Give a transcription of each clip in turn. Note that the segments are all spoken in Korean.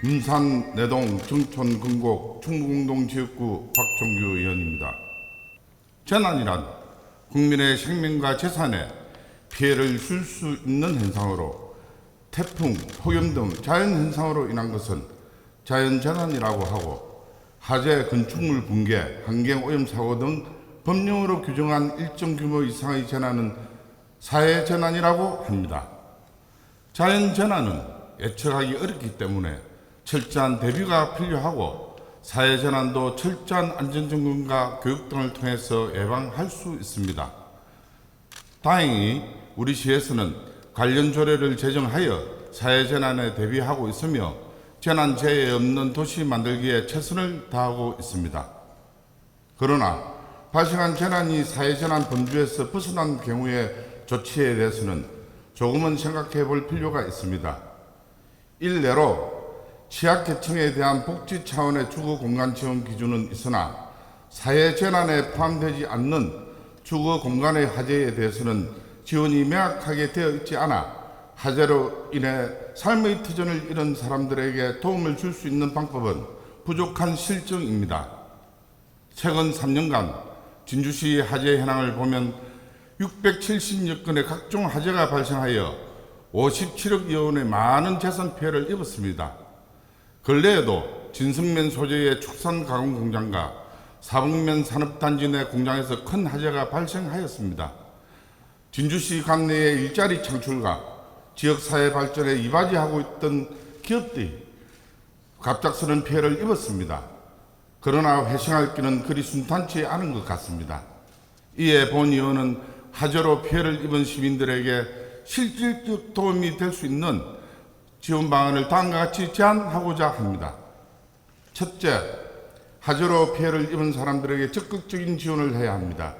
문산, 내동, 정촌, 금곡, 충무공동지역구 박종규 의원입니다. 재난이란 국민의 생명과 재산에 피해를 줄 수 있는 현상으로 태풍, 폭염 등 자연현상으로 인한 것은 자연재난이라고 하고 화재, 건축물 붕괴, 환경오염 사고 등 법령으로 규정한 일정 규모 이상의 재난은 사회재난이라고 합니다. 자연재난은 예측하기 어렵기 때문에 철저한 대비가 필요하고 사회재난도 철저한 안전점검과 교육 등을 통해서 예방할 수 있습니다. 다행히 우리 시에서는 관련 조례를 제정하여 사회재난에 대비하고 있으며 재난재해 없는 도시 만들기에 최선을 다하고 있습니다. 그러나 발생한 재난이 사회재난 범주에서 벗어난 경우의 조치에 대해서는 조금은 생각해 볼 필요가 있습니다. 일례로 취약계층에 대한 복지 차원의 주거 공간 지원 기준은 있으나 사회재난에 포함되지 않는 주거 공간의 화재에 대해서는 지원이 명확하게 되어 있지 않아 화재로 인해 삶의 터전을 잃은 사람들에게 도움을 줄 수 있는 방법은 부족한 실정입니다. 최근 3년간 진주시 화재 현황을 보면 670여 건의 각종 화재가 발생하여 57억여 원의 많은 재산 피해를 입었습니다. 근래에도 진성면 소재의 축산 가공 공장과 사북면 산업단지 내 공장에서 큰 화재가 발생하였습니다. 진주시 관내의 일자리 창출과 지역사회 발전에 이바지하고 있던 기업들이 갑작스런 피해를 입었습니다. 그러나 회생할 길은 그리 순탄치 않은 것 같습니다. 이에 본 의원은 화재로 피해를 입은 시민들에게 실질적 도움이 될 수 있는 지원 방안을 다음과 같이 제안하고자 합니다. 첫째, 화재로 피해를 입은 사람들에게 적극적인 지원을 해야 합니다.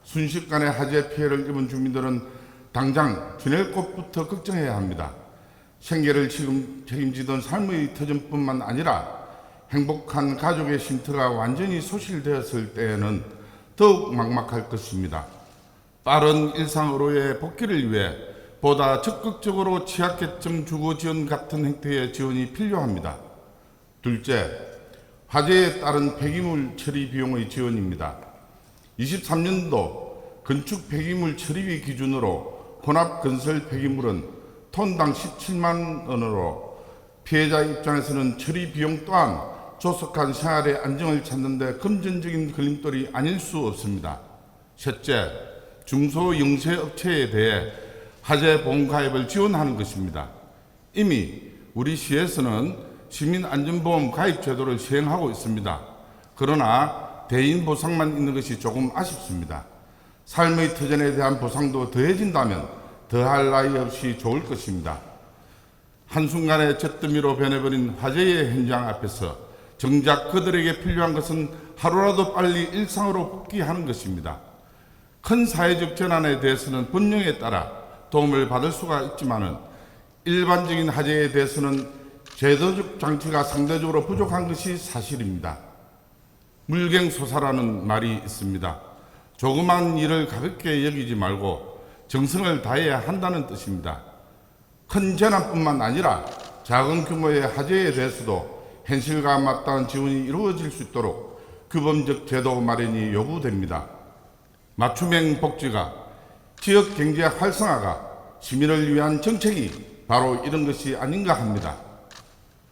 순식간에 화재 피해를 입은 주민들은 당장 지낼 곳부터 걱정해야 합니다. 생계를 책임지던 삶의 터전뿐만 아니라 행복한 가족의 쉼터가 완전히 소실되었을 때에는 더욱 막막할 것입니다. 빠른 일상으로의 복귀를 위해 보다 적극적으로 취약계층 주거 지원 같은 형태의 지원이 필요합니다. 둘째, 화재에 따른 폐기물 처리 비용의 지원입니다. 23년도 건축 폐기물 처리비 기준으로 혼합 건설 폐기물은 톤당 17만 원으로 피해자 입장에서는 처리 비용 또한 조속한 생활의 안정을 찾는 데 금전적인 걸림돌이 아닐 수 없습니다. 셋째, 중소영세업체에 대해 화재 보험 가입을 지원하는 것입니다. 이미 우리 시에서는 시민안전보험 가입 제도를 시행하고 있습니다. 그러나 대인 보상만 있는 것이 조금 아쉽습니다. 삶의 터전에 대한 보상도 더해진다면 더할 나위 없이 좋을 것입니다. 한순간에 잿더미로 변해버린 화재의 현장 앞에서 정작 그들에게 필요한 것은 하루라도 빨리 일상으로 복귀하는 것입니다. 큰 사회적 재난에 대해서는 법령에 따라 도움을 받을 수가 있지만은 일반적인 화재에 대해서는 제도적 장치가 상대적으로 부족한 것이 사실입니다. 물갱소사라는 말이 있습니다. 조그만 일을 가볍게 여기지 말고 정성을 다해야 한다는 뜻입니다. 큰 재난뿐만 아니라 작은 규모의 화재에 대해서도 현실과 맞닿은 지원이 이루어질 수 있도록 규범적 제도 마련이 요구됩니다. 맞춤형 복지가 지역 경제 활성화가 시민을 위한 정책이 바로 이런 것이 아닌가 합니다.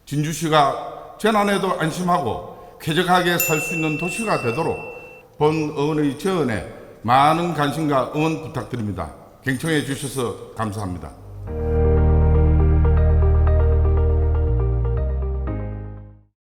진주시가 재난에도 안심하고 쾌적하게 살 수 있는 도시가 되도록 본 의원의 제언에 많은 관심과 응원 부탁드립니다. 경청해 주셔서 감사합니다.